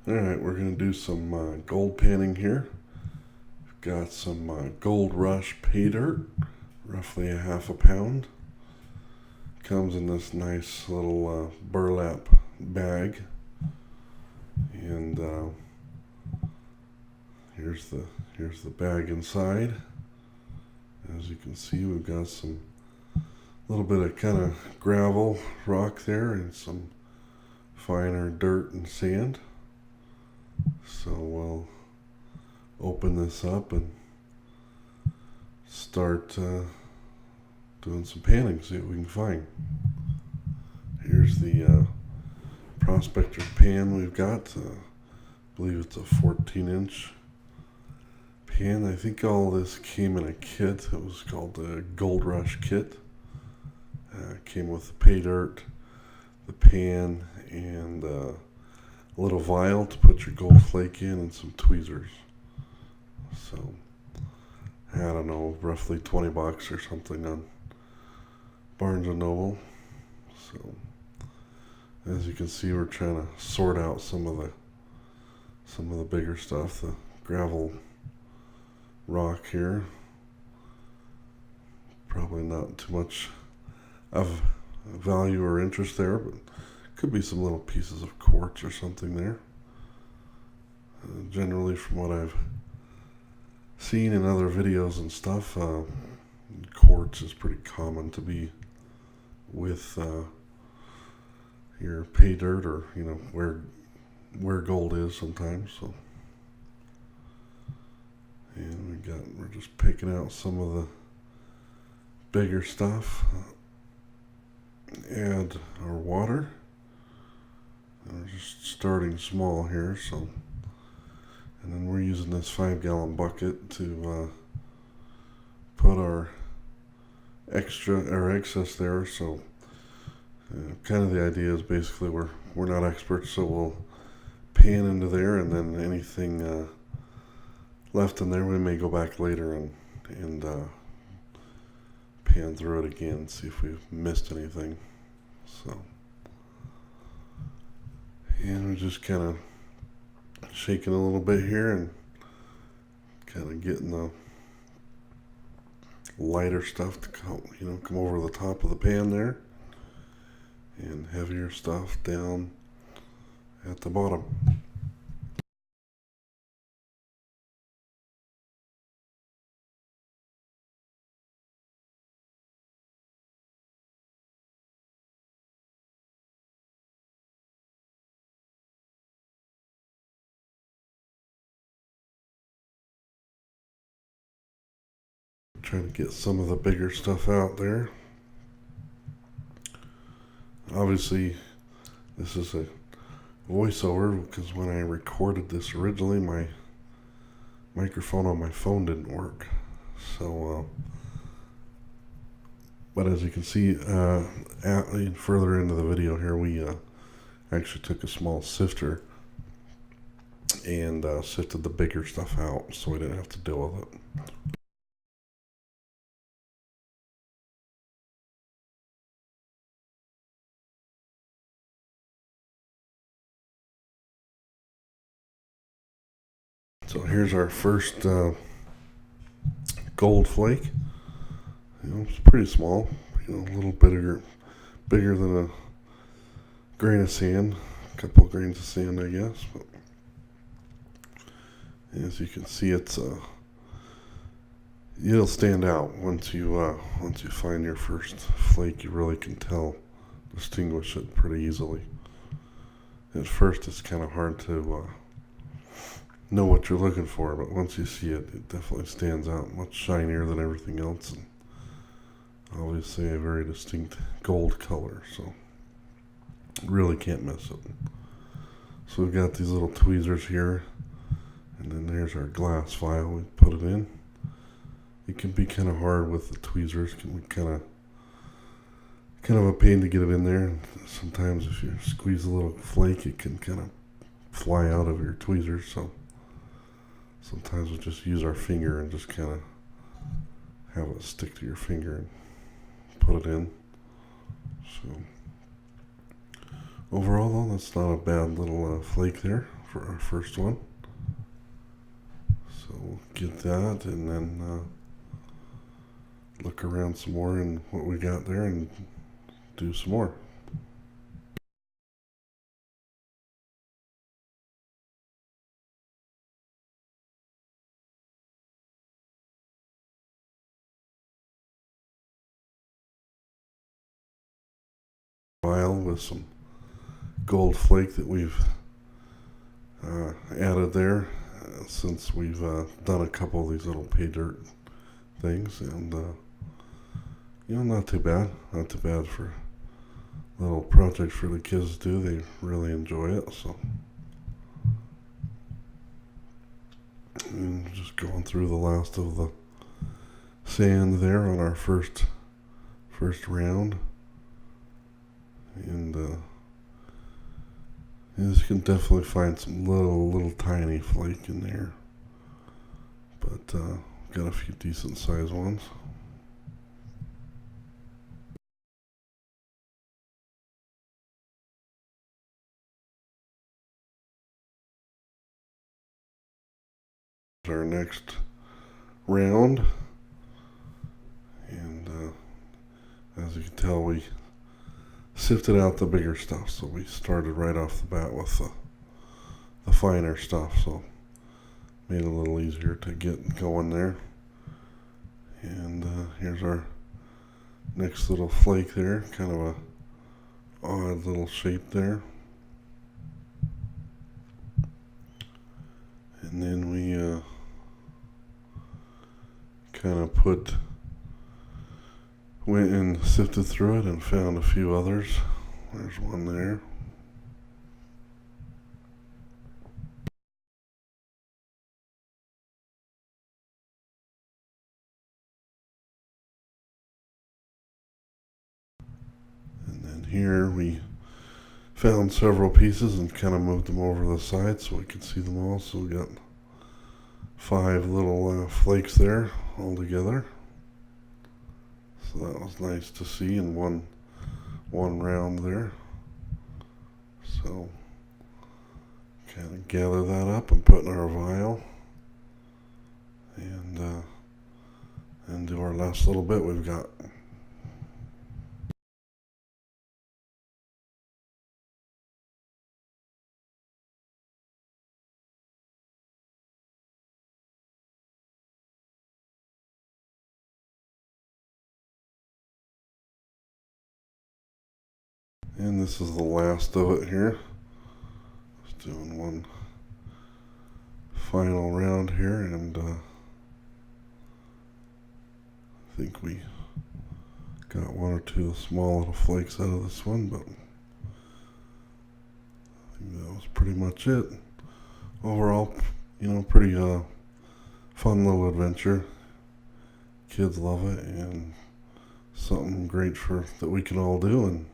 Alright, we're going to do some gold panning here. We've got some Gold Rush pay dirt, roughly a half a pound. Comes in this nice little burlap bag. And here's the bag inside. As you can see, we've got some little bit of kind of gravel, rock there, and some finer dirt and sand. So we'll open this up and start doing some panning, see what we can find. Here's the Prospector pan we've got. I believe it's a 14-inch pan. I think all this came in a kit. It was called the Gold Rush kit. Came with the pay dirt, the pan, and a little vial to put your gold flake in, and some tweezers. So I don't know, roughly $20 or something on Barnes and Noble. So as you can see, we're trying to sort out some of the bigger stuff, the gravel, rock here. Probably not too much of value or interest there, but could be some little pieces of quartz or something there. Generally, from what I've seen in other videos and stuff, quartz is pretty common to be with your pay dirt, or where gold is sometimes. So, and we're just picking out some of the bigger stuff. Add our water. And we're just starting small here, so. And then we're using this 5-gallon bucket to put our excess there. So kind of the idea is basically we're not experts, so we'll pan into there, and then anything left in there we may go back later and pan through it again, see if we've missed anything. So, and we're just kind of shaking a little bit here and kind of getting the lighter stuff to come over the top of the pan there, and heavier stuff down at the bottom. Trying to get some of the bigger stuff out there. Obviously, this is a voiceover because when I recorded this originally, my microphone on my phone didn't work. So, but as you can see, further into the video here, we actually took a small sifter and sifted the bigger stuff out, so we didn't have to deal with it. So here's our first gold flake. It's pretty small, a little bigger than a grain of sand, a couple of grains of sand, I guess. But as you can see, it'll stand out once you find your first flake. You really can distinguish it pretty easily. At first, it's kind of hard to know what you're looking for, but once you see it, it definitely stands out, much shinier than everything else, and obviously a very distinct gold color, so really can't miss it. So we've got these little tweezers here, and then there's our glass vial. We put it in. It can be kind of hard with the tweezers. It can be kind of a pain to get it in there. Sometimes if you squeeze a little flake, it can kind of fly out of your tweezers, so sometimes we'll just use our finger and just kind of have it stick to your finger and put it in. So Overall, though, that's not a bad little flake there for our first one. So we'll get that and then look around some more and what we got there and do some more. Vial with some gold flake that we've added there since we've done a couple of these little pay dirt things, and not too bad for little projects for the kids to do. They really enjoy it. So and just going through the last of the sand there on our first round, and you can definitely find some little tiny flake in there, but got a few decent sized ones. Our next round, and as you can tell, we sifted out the bigger stuff, so we started right off the bat with the finer stuff, so made it a little easier to get going there. And here's our next little flake there, kind of a odd little shape there. And then we kind of went and sifted through it and found a few others. There's one there. And then here we found several pieces and kind of moved them over to the side so we could see them all. So we got 5 little flakes there all together. So that was nice to see in one round there. So kind of gather that up and put in our vial, and do our last little bit we've got. And this is the last of it here. Just doing one final round here, and I think we got 1 or 2 small little flakes out of this one, but I think that was pretty much it. Overall, pretty fun little adventure. Kids love it, and something great that we can all do, and